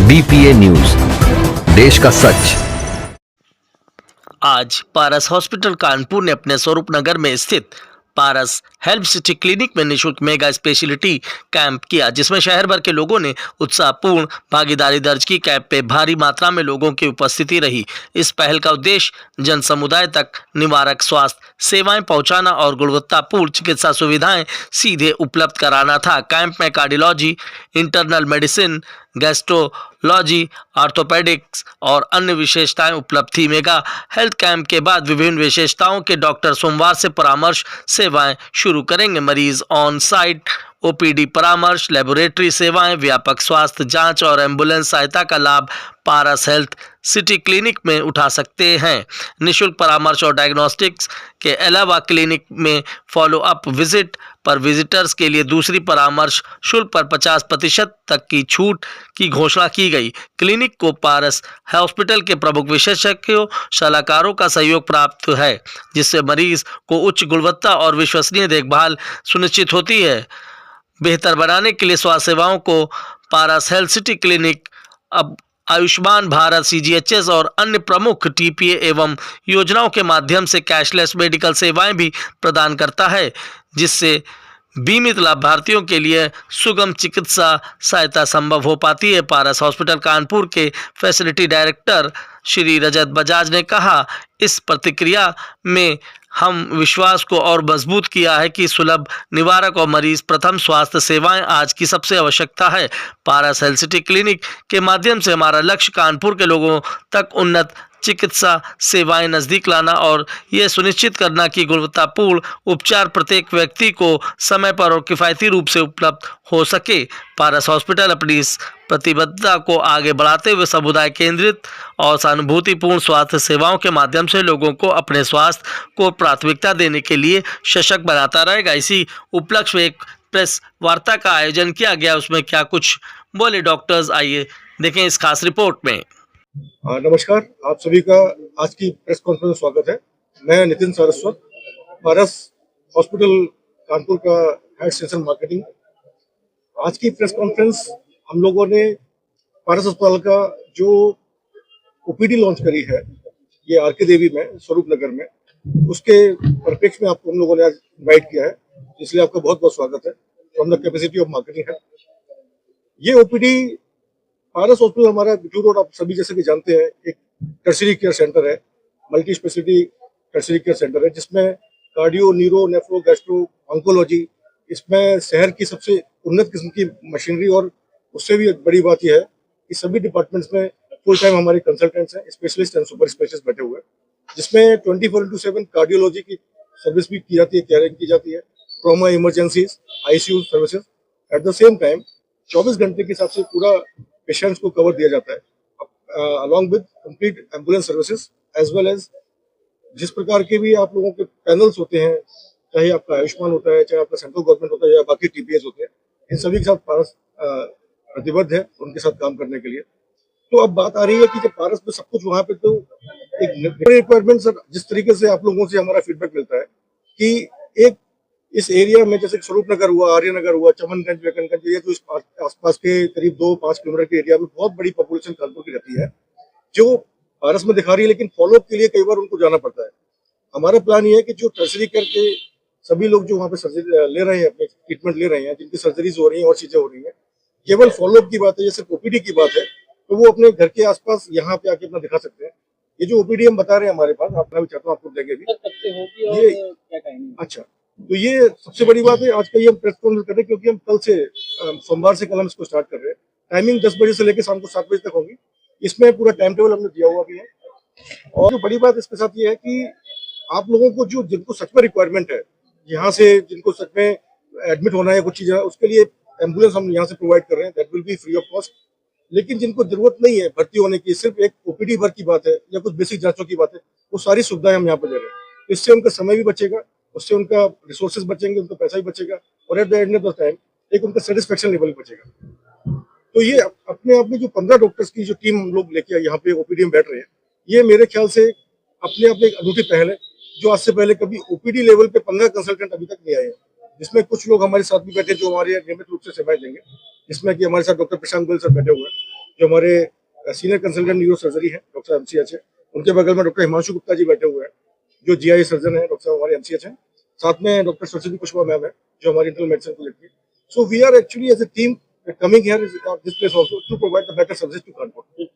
BPA news, देश का सच। आज पारस हॉस्पिटल कानपुर ने अपने स्वरूप नगर में स्थित पारस हेल्थ सिटी क्लिनिक में निःशुल्क मेगा स्पेशलिटी कैंप किया, जिसमें शहर भर के लोगों ने उत्साहपूर्ण भागीदारी दर्ज की। कैंप पे भारी मात्रा में लोगों की उपस्थिति रही। इस पहल का उद्देश्य जन समुदाय तक निवारक स्वास्थ्य सेवाएं पहुंचाना और गुणवत्तापूर्ण चिकित्सा सुविधाएं सीधे उपलब्ध कराना था। कैंप में cardiology, internal medicine, gastrology, orthopaedics और अन्य विशेषताएं उपलब्ध थी। मेगा हेल्थ कैंप के बाद विभिन्न विशेषताओं के डॉक्टर सोमवार से परामर्श सेवाएं शुरू करेंगे। मरीज ऑन साइट ओपीडी परामर्श, लेबोरेटरी सेवाएं, व्यापक स्वास्थ्य जांच और एम्बुलेंस सहायता का लाभ पारस हेल्थ सिटी क्लिनिक में उठा सकते हैं। निःशुल्क परामर्श और डायग्नोस्टिक्स के अलावा क्लिनिक में फॉलो अप विजिट पर विजिटर्स के लिए दूसरी परामर्श शुल्क पर 50% तक की छूट की घोषणा की गई। क्लिनिक को पारस हॉस्पिटल के प्रमुख विशेषज्ञों सलाहकारों का सहयोग प्राप्त है, जिससे मरीज को उच्च गुणवत्ता और विश्वसनीय देखभाल सुनिश्चित होती है। बेहतर बनाने के लिए स्वास्थ्य सेवाओं को पारस हेल्थ सिटी क्लिनिक अब आयुष्मान भारत, CGHS और अन्य प्रमुख TPA एवं योजनाओं के माध्यम से कैशलेस मेडिकल सेवाएं भी प्रदान करता है, जिससे बीमित लाभार्थियों के लिए सुगम चिकित्सा सहायता संभव हो पाती है। पारस हॉस्पिटल कानपुर के फैसिलिटी डायरेक्टर श्री रजत बजाज ने कहा, इस प्रतिक्रिया में हम विश्वास को और मजबूत किया है कि सुलभ, निवारक और मरीज प्रथम स्वास्थ्य सेवाएं आज की सबसे आवश्यकता है। पारस हेल्थ सिटी क्लिनिक के माध्यम से हमारा लक्ष्य कानपुर के लोगों तक उन्नत चिकित्सा सेवाएं नजदीक लाना और यह सुनिश्चित करना कि गुणवत्तापूर्ण उपचार प्रत्येक व्यक्ति को समय पर और किफायती रूप से उपलब्ध हो सके। पारस हॉस्पिटल अपनी इस प्रतिबद्धता को आगे बढ़ाते हुए समुदाय केंद्रित और सहानुभूतिपूर्ण स्वास्थ्य सेवाओं के माध्यम से लोगों को अपने स्वास्थ्य को प्राथमिकता देने के लिए सशक्त बनाता रहेगा। इसी उपलक्ष्य में एक प्रेस वार्ता का आयोजन किया गया। उसमें क्या कुछ बोले डॉक्टर्स, आइए देखें इस खास रिपोर्ट में। नमस्कार, आप सभी का आज की प्रेस कॉन्फ्रेंस में स्वागत है। मैं नितिन सारस्वत, पारस हॉस्पिटल कानपुर का हेड सेशन मार्केटिंग। आज की प्रेस कॉन्फ्रेंस हम लोगों ने पारस अस्पताल का जो ओपीडी लॉन्च करी है, ये आर के देवी में, स्वरूप नगर में, उसके परिप्रेक्ष्य में आपको हम लोगों ने आज इन्वाइट किया है, इसलिए आपका बहुत बहुत स्वागत है। From the capacity of marketing है ये ओपीडी। पारस हॉस्पिटल हमारा बिटू रोड, आप सभी जैसे कि जानते हैं, एक टर्शियरी केयर सेंटर है, multi speciality tertiary care centre है, जिसमें cardio, neuro, nephro, gastro, oncology, इसमें शहर की सबसे उन्नत किस्म की मशीनरी, और उससे भी बड़ी बात यह है कि सभी डिपार्टमेंट्स में फुल टाइम हमारे कंसल्टेंट्स हैं, स्पेशलिस्ट एंड सुपर स्पेशलिस्ट बैठे हुए हैं, जिसमें 24/7 कार्डियोलॉजी की सर्विस भी की जाती है, केयरिंग की जाती है, trauma, emergencies, ICU services. At the same time 24 घंटे के हिसाब से पूरा पेशेंट्स को कवर दिया जाता है, along with complete ambulance services, as well as जिस प्रकार के भी आप लोगों के पैनल्स होते हैं, चाहे आपका आयुष्मान होता है, चाहे आपका सेंट्रल गवर्नमेंट होता है, या बाकी TPS होते हैं, इन सभी के साथ पारस प्रतिबद्ध है उनके साथ काम करने के लिए। तो अब बात आ रही है कि जब पारस में सब कुछ वहां पे, तो एक रिक्वायरमेंट सर, जिस तरीके से आप लोगों से हमारा फीडबैक मिलता है कि एक इस एरिया में, जैसे स्वरूप नगर हुआ, आर्य नगर हुआ, चमनगंज, वेकनगंज, ये तो इस आसपास के करीब 2-5 किलोमीटर के एरिया में बहुत बड़ी पॉपुलेशन कानपुर की रहती है, जो पारस में दिखा रही है, लेकिन फॉलोअप के लिए कई बार उनको जाना पड़ता है। हमारा प्लान ये है कि जो टर्शरी करके सभी लोग जो वहाँ पे सर्जरी ले रहे हैं, अपने ट्रीटमेंट ले रहे हैं, जिनकी सर्जरीज हो रही हैं और चीजें हो रही हैं, केवल फॉलोअप की बात है, जैसे OPD की बात है, तो वो अपने घर के आसपास यहाँ पे आके अपना दिखा सकते हैं। ये जो OPD हम बता रहे हैं हमारे पास, आपका भी चाहता हूँ आपको देंगे भी ये। अच्छा, तो ये सबसे बड़ी बात है आज का, ये हम प्रेस कॉन्फ्रेंस कर रहे हैं क्योंकि हम कल से, सोमवार से कल हम इसको स्टार्ट कर रहे हैं। टाइमिंग 10 बजे से लेकर शाम को 7 बजे तक होगी। इसमें पूरा टाइम टेबल हमने दिया हुआ भी है। और जो बड़ी बात इसके साथ ये है कि आप लोगों को जो, जिनको सच में रिक्वायरमेंट है, यहाँ से जिनको सच में एडमिट होना है कुछ चीजें, उसके लिए एम्बुलेंस हम यहाँ से प्रोवाइड कर रहे हैं, that will be free of cost. लेकिन जिनको जरूरत नहीं है भर्ती होने की, सिर्फ एक OPD भर की बात है या कुछ बेसिक जांचों की बात है, वो सारी सुविधाएं हम यहाँ पर दे रहे हैं। इससे उनका समय भी बचेगा, उससे उनका रिसोर्सेज बचेंगे, उनका पैसा भी बचेगा, और at the end of the time एक उनका सेटिस्फेक्शन लेवल बचेगा। तो ये अपने आप में जो 15 डॉक्टर्स की जो टीम हम लोग लेके यहाँ पे OPD में बैठ रहे हैं, ये मेरे ख्याल से अपने आप में एक अनूठी पहल है, जो आज से पहले कभी OPD लेवल पे 15 कंसल्टेंट अभी तक नहीं आए हैं, जिसमें कुछ लोग हमारे साथ भी बैठे जो हमारे नियमित रूप से सेवाएं देंगे, जिसमें कि हमारे साथ डॉक्टर प्रशांत गोयल सर बैठे हुए हैं। जो हमारे सीनियर कंसल्टेंट न्यूरो सर्जरी है डॉक्टर एमसीएच है। उनके बगल में डॉक्टर हिमांशु गुप्ता जी बैठे हुए हैं जो जीआई सर्जन है, डॉक्टर हमारे एमसीएच है। साथ में डॉक्टर सरस्वती पुष्पा मैम है जो हमारी इंटरनल मेडिसिन को लेती है। So we are actually as a team coming here this place also to provide the better service to Kanpur.